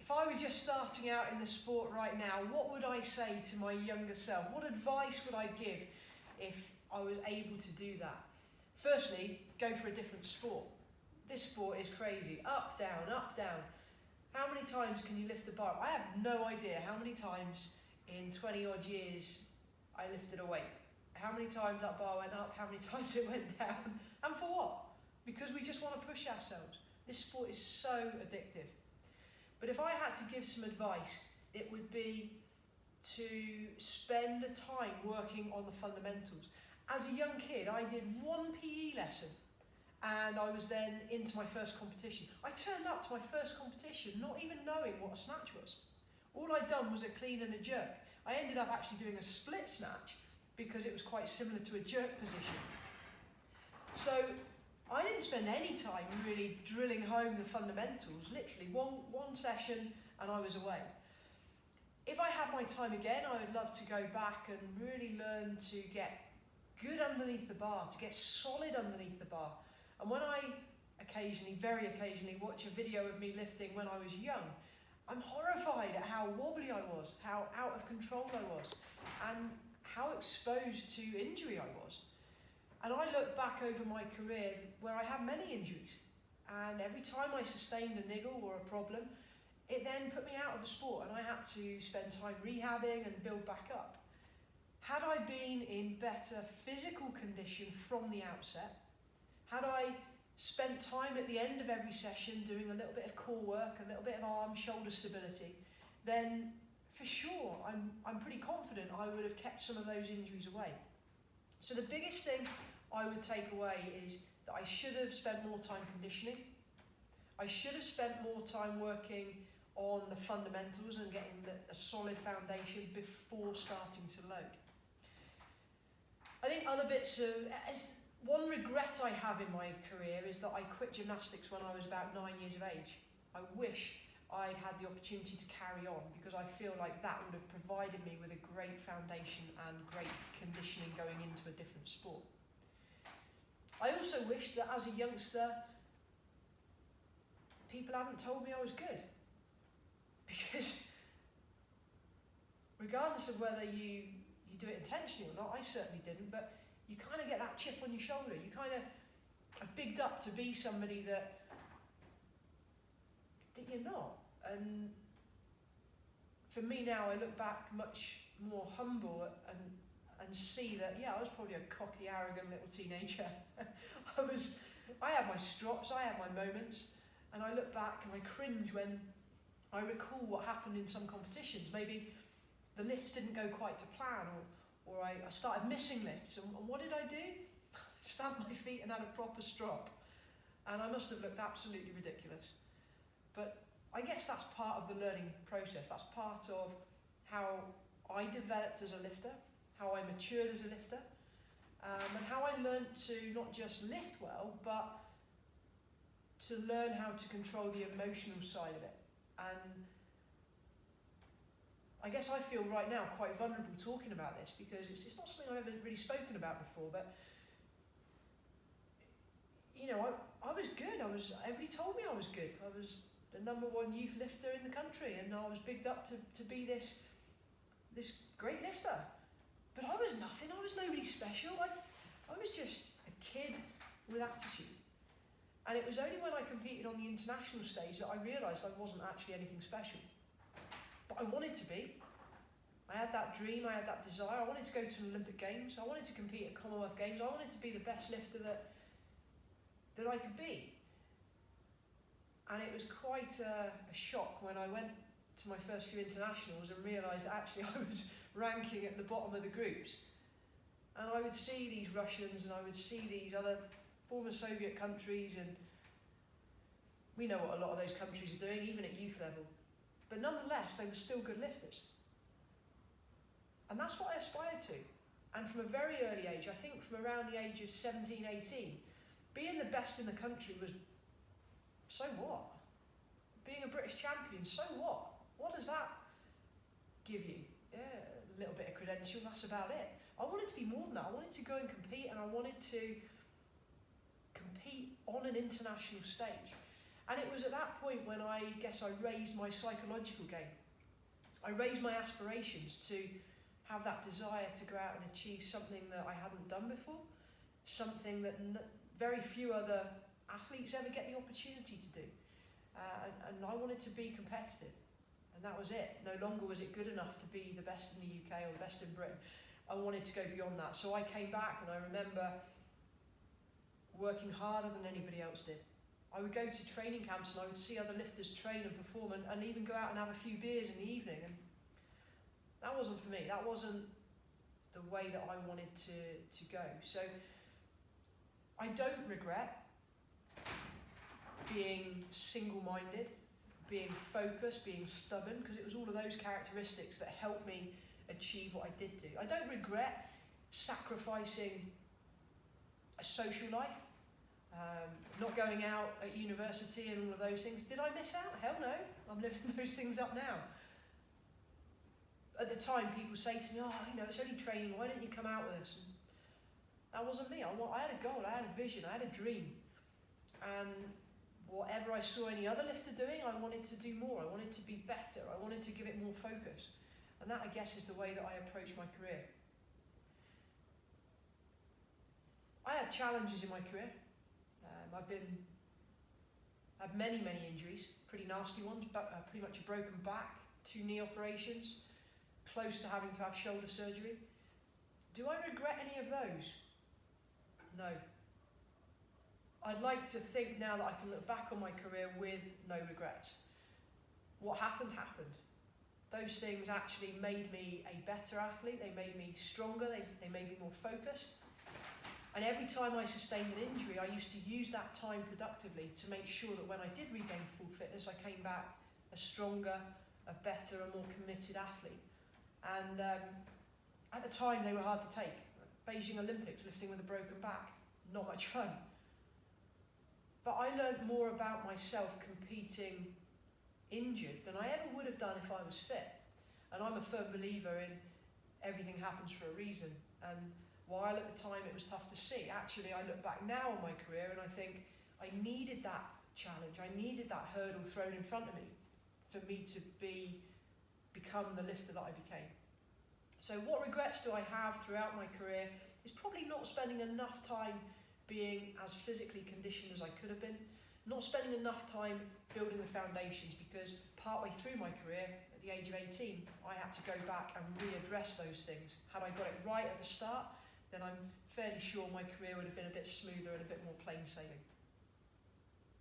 If I were just starting out in the sport right now, what would I say to my younger self? What advice would I give if I was able to do that? Firstly, go for a different sport. This sport is crazy. Up, down, up, down. How many times can you lift a bar? I have no idea how many times in 20 odd years I lifted a weight. How many times that bar went up, how many times it went down, and for what? Because we just want to push ourselves. This sport is so addictive. But if I had to give some advice, it would be to spend the time working on the fundamentals. As a young kid, I did one PE lesson and I was then into my first competition. I turned up to my first competition not even knowing what a snatch was. All I'd done was a clean and a jerk. I ended up actually doing a split snatch because it was quite similar to a jerk position. So I didn't spend any time really drilling home the fundamentals, literally one session and I was away. If I had my time again, I would love to go back and really learn to get good underneath the bar, to get solid underneath the bar. And when I occasionally, very occasionally, watch a video of me lifting when I was young, I'm horrified at how wobbly I was, how out of control I was, and how exposed to injury I was. And I look back over my career where I had many injuries, and every time I sustained a niggle or a problem, it then put me out of the sport and I had to spend time rehabbing and build back up. Had I been in better physical condition from the outset, had I spent time at the end of every session doing a little bit of core work, a little bit of arm, shoulder stability, then for sure, I'm pretty confident I would have kept some of those injuries away. So the biggest thing I would take away is that I should have spent more time conditioning. I should have spent more time working on the fundamentals and getting a solid foundation before starting to load. I think other bits of... One regret I have in my career is that I quit gymnastics when I was about 9 years of age. I wish I'd had the opportunity to carry on because I feel like that would have provided me with a great foundation and great conditioning going into a different sport. I also wish that as a youngster, people hadn't told me I was good. Because regardless of whether you do it intentionally or not, I certainly didn't, but you kind of get that chip on your shoulder. You kind of are bigged up to be somebody that you're not. And for me now, I look back much more humble and see that, yeah, I was probably a cocky, arrogant little teenager. I had my strops, I had my moments, and I look back and I cringe when I recall what happened in some competitions. Maybe the lifts didn't go quite to plan, or I started missing lifts. And what did I do? I stamped my feet and had a proper strop. And I must have looked absolutely ridiculous. But I guess that's part of the learning process. That's part of how I developed as a lifter, how I matured as a lifter, and how I learned to not just lift well, but to learn how to control the emotional side of it. And I guess I feel right now quite vulnerable talking about this because it's not something I've ever really spoken about before, but you know, I was good. Everybody told me I was good. I was the #1 youth lifter in the country, and I was bigged up to be this great lifter. But I was nothing. I was nobody special. I was just a kid with attitude. And it was only when I competed on the international stage that I realised I wasn't actually anything special. But I wanted to be. I had that dream, I had that desire. I wanted to go to an Olympic Games. I wanted to compete at Commonwealth Games. I wanted to be the best lifter that I could be. And it was quite a shock when I went to my first few internationals and realised that actually I was ranking at the bottom of the groups. And I would see these Russians and I would see these other former Soviet countries, and we know what a lot of those countries are doing, even at youth level. But nonetheless, they were still good lifters. And that's what I aspired to. And from a very early age, I think from around the age of 17, 18, being the best in the country was, so what? Being a British champion, so what? What does that give you? Yeah, a little bit of credential, that's about it. I wanted to be more than that. I wanted to go and compete, and I wanted to compete on an international stage. And it was at that point when I guess I raised my psychological game. I raised my aspirations to have that desire to go out and achieve something that I hadn't done before, something that very few other athletes ever get the opportunity to do. And I wanted to be competitive, and that was it. No longer was it good enough to be the best in the UK or the best in Britain. I wanted to go beyond that. So I came back, and I remember working harder than anybody else did. I would go to training camps and I would see other lifters train and perform and even go out and have a few beers in the evening. And that wasn't for me. That wasn't the way that I wanted to go. So I don't regret being single-minded, being focused, being stubborn, because it was all of those characteristics that helped me achieve what I did do. I don't regret sacrificing a social life, not going out at university and all of those things. Did I miss out? Hell no. I'm living those things up now. At the time, people say to me, oh, it's only training, why don't you come out with us? And that wasn't me. I had a goal, I had a vision, I had a dream. And whatever I saw any other lifter doing, I wanted to do more. I wanted to be better. I wanted to give it more focus. And that, I guess, is the way that I approach my career. I had challenges in my career. I've had many injuries, pretty nasty ones, but pretty much a broken back, 2 knee operations, close to having to have shoulder surgery. Do I regret any of those? No. I'd like to think now that I can look back on my career with no regrets. What happened, happened. Those things actually made me a better athlete, they made me stronger, they made me more focused. And every time I sustained an injury, I used to use that time productively to make sure that when I did regain full fitness, I came back a stronger, a better, a more committed athlete. And at the time, they were hard to take. Beijing Olympics, lifting with a broken back, not much fun. But I learned more about myself competing injured than I ever would have done if I was fit. And I'm a firm believer in everything happens for a reason. And while at the time it was tough to see, actually I look back now on my career and I think I needed that challenge, I needed that hurdle thrown in front of me for me to become the lifter that I became. So what regrets do I have throughout my career is probably not spending enough time being as physically conditioned as I could have been, not spending enough time building the foundations, because partway through my career, at the age of 18, I had to go back and readdress those things. Had I got it right at the start, then I'm fairly sure my career would have been a bit smoother and a bit more plain sailing.